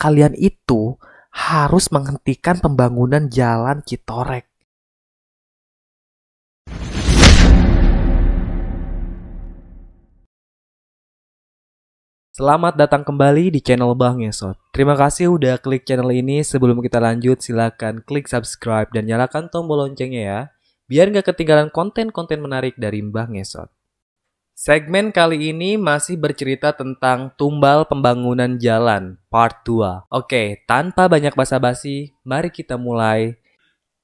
kalian itu harus menghentikan pembangunan jalan Citorek. Selamat datang kembali di channel Bang Ngesot. Terima kasih udah klik channel ini. Sebelum kita lanjut, silakan klik subscribe dan nyalakan tombol loncengnya ya, biar nggak ketinggalan konten-konten menarik dari Mbah Ngesot. Segmen kali ini masih bercerita tentang tumbal pembangunan jalan part 2. Oke, tanpa banyak basa-basi, mari kita mulai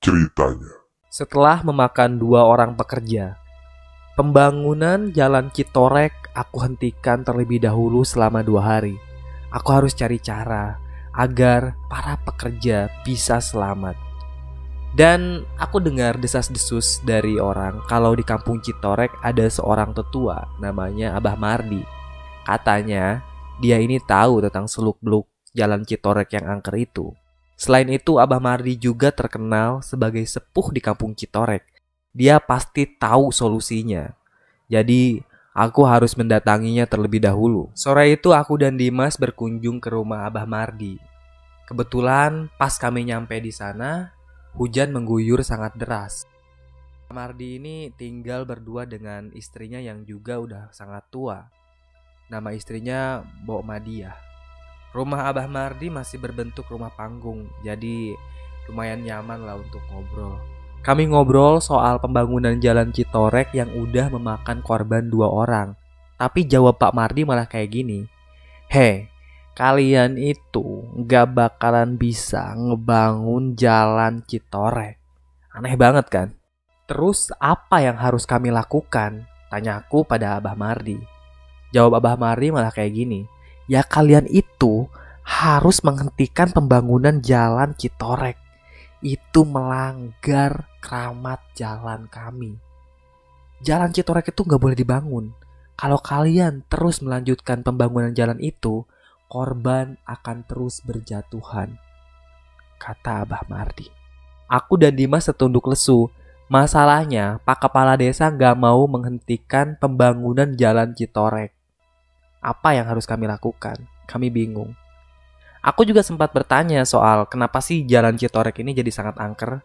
ceritanya. Setelah memakan 2 orang pekerja, pembangunan jalan Citorek aku hentikan terlebih dahulu selama 2 hari. Aku harus cari cara agar para pekerja bisa selamat. Dan aku dengar desas-desus dari orang kalau di kampung Citorek ada seorang tetua namanya Abah Mardi. Katanya dia ini tahu tentang seluk-beluk jalan Citorek yang angker itu. Selain itu, Abah Mardi juga terkenal sebagai sepuh di kampung Citorek. Dia pasti tahu solusinya. Jadi aku harus mendatanginya terlebih dahulu. Sore itu aku dan Dimas berkunjung ke rumah Abah Mardi. Kebetulan pas kami nyampe di sana, hujan mengguyur sangat deras. Abah Mardi ini tinggal berdua dengan istrinya yang juga udah sangat tua. Nama istrinya Mbok Madiah. Rumah Abah Mardi masih berbentuk rumah panggung, jadi lumayan nyaman lah untuk ngobrol. Kami ngobrol soal pembangunan jalan Citorek yang udah memakan korban 2 orang. Tapi jawab Pak Mardi malah kayak gini. Hei, kalian itu gak bakalan bisa ngebangun jalan Citorek. Aneh banget kan? Terus apa yang harus kami lakukan? Tanyaku pada Abah Mardi. Jawab Abah Mardi malah kayak gini. Ya kalian itu harus menghentikan pembangunan jalan Citorek. Itu melanggar keramat jalan kami. Jalan Citorek itu gak boleh dibangun. Kalau kalian terus melanjutkan pembangunan jalan itu, korban akan terus berjatuhan, kata Abah Mardi. Aku dan Dimas setunduk lesu. Masalahnya Pak Kepala Desa gak mau menghentikan pembangunan jalan Citorek. Apa yang harus kami lakukan? Kami bingung. Aku juga sempat bertanya soal kenapa sih jalan Citorek ini jadi sangat angker.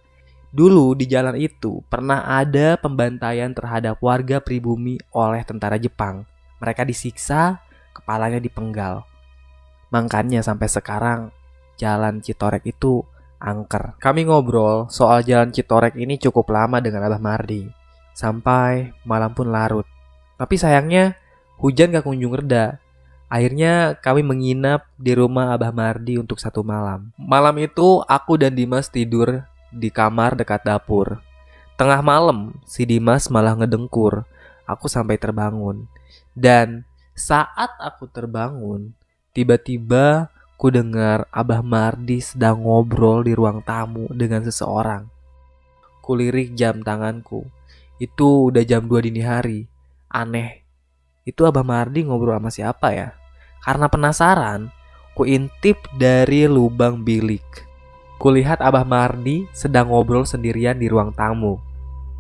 Dulu di jalan itu pernah ada pembantaian terhadap warga pribumi oleh tentara Jepang. Mereka disiksa, kepalanya dipenggal. Makanya sampai sekarang jalan Citorek itu angker. Kami ngobrol soal jalan Citorek ini cukup lama dengan Abah Mardi. Sampai malam pun larut. Tapi sayangnya hujan gak kunjung reda. Akhirnya kami menginap di rumah Abah Mardi untuk 1 malam. Malam itu aku dan Dimas tidur di kamar dekat dapur. Tengah malam si Dimas malah ngedengkur. Aku sampai terbangun. Dan saat aku terbangun, tiba-tiba ku dengar Abah Mardi sedang ngobrol di ruang tamu dengan seseorang. Kulirik jam tanganku. Itu udah jam 2 dini hari. Aneh. Itu Abah Mardi ngobrol sama siapa ya? Karena penasaran, ku intip dari lubang bilik. Kulihat Abah Mardi sedang ngobrol sendirian di ruang tamu.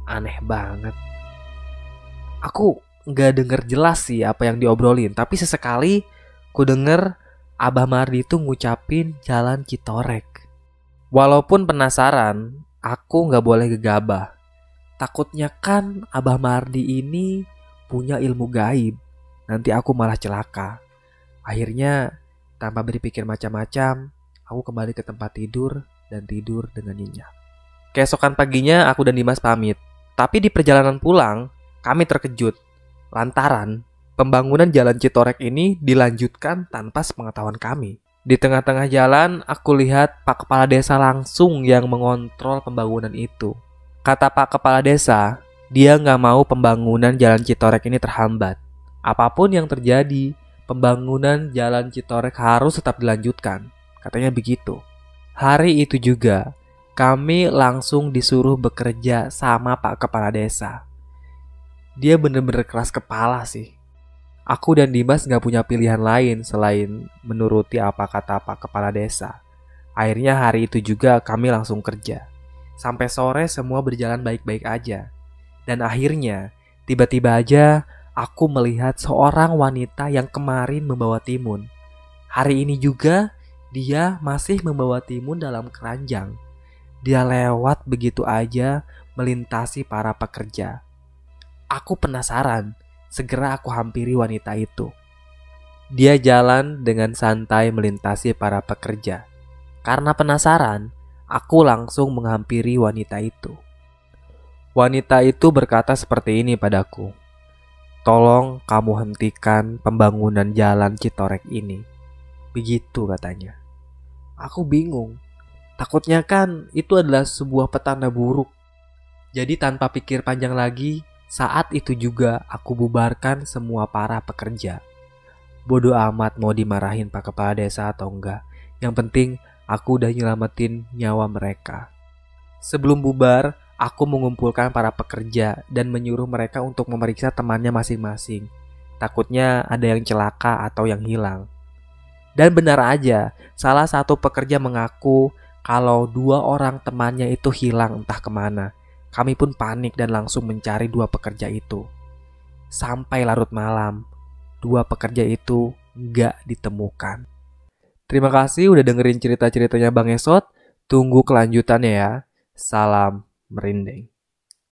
Aneh banget. Aku gak denger jelas sih apa yang diobrolin, tapi sesekali ku denger Abah Mardi itu ngucapin jalan Citorek. Walaupun penasaran, aku gak boleh gegabah. Takutnya kan Abah Mardi ini punya ilmu gaib. Nanti aku malah celaka. Akhirnya tanpa berpikir macam-macam, aku kembali ke tempat tidur dan tidur dengan nyenyak. Keesokan paginya aku dan Dimas pamit. Tapi di perjalanan pulang, kami terkejut. Lantaran pembangunan jalan Citorek ini dilanjutkan tanpa sepengetahuan kami. Di tengah-tengah jalan, aku lihat Pak Kepala Desa langsung yang mengontrol pembangunan itu. Kata Pak Kepala Desa, dia gak mau pembangunan jalan Citorek ini terhambat. Apapun yang terjadi, pembangunan jalan Citorek harus tetap dilanjutkan. Katanya begitu. Hari itu juga, kami langsung disuruh bekerja sama Pak Kepala Desa. Dia bener-bener keras kepala sih. Aku dan Dimas gak punya pilihan lain selain menuruti apa kata Pak Kepala Desa. Akhirnya hari itu juga kami langsung kerja. Sampai sore semua berjalan baik-baik aja. Dan akhirnya, tiba-tiba aja aku melihat seorang wanita yang kemarin membawa timun. Hari ini juga Dia masih membawa timun dalam keranjang. Dia lewat begitu aja melintasi para pekerja. Aku penasaran, segera aku hampiri wanita itu. Dia jalan dengan santai melintasi para pekerja. Karena penasaran, aku langsung menghampiri wanita itu. Wanita itu berkata seperti ini padaku. Tolong kamu hentikan pembangunan jalan Citorek ini. Begitu katanya. Aku bingung. Takutnya kan itu adalah sebuah petanda buruk. Jadi tanpa pikir panjang lagi, saat itu juga aku bubarkan semua para pekerja. Bodoh amat mau dimarahin Pak Kepala Desa atau enggak. Yang penting aku udah nyelamatin nyawa mereka. Sebelum bubar, aku mengumpulkan para pekerja dan menyuruh mereka untuk memeriksa temannya masing-masing. Takutnya ada yang celaka atau yang hilang. Dan benar aja, salah satu pekerja mengaku kalau 2 orang temannya itu hilang entah kemana. Kami pun panik dan langsung mencari 2 pekerja itu. Sampai larut malam, 2 pekerja itu nggak ditemukan. Terima kasih udah dengerin cerita-ceritanya Bang Esot. Tunggu kelanjutannya ya. Salam merinding.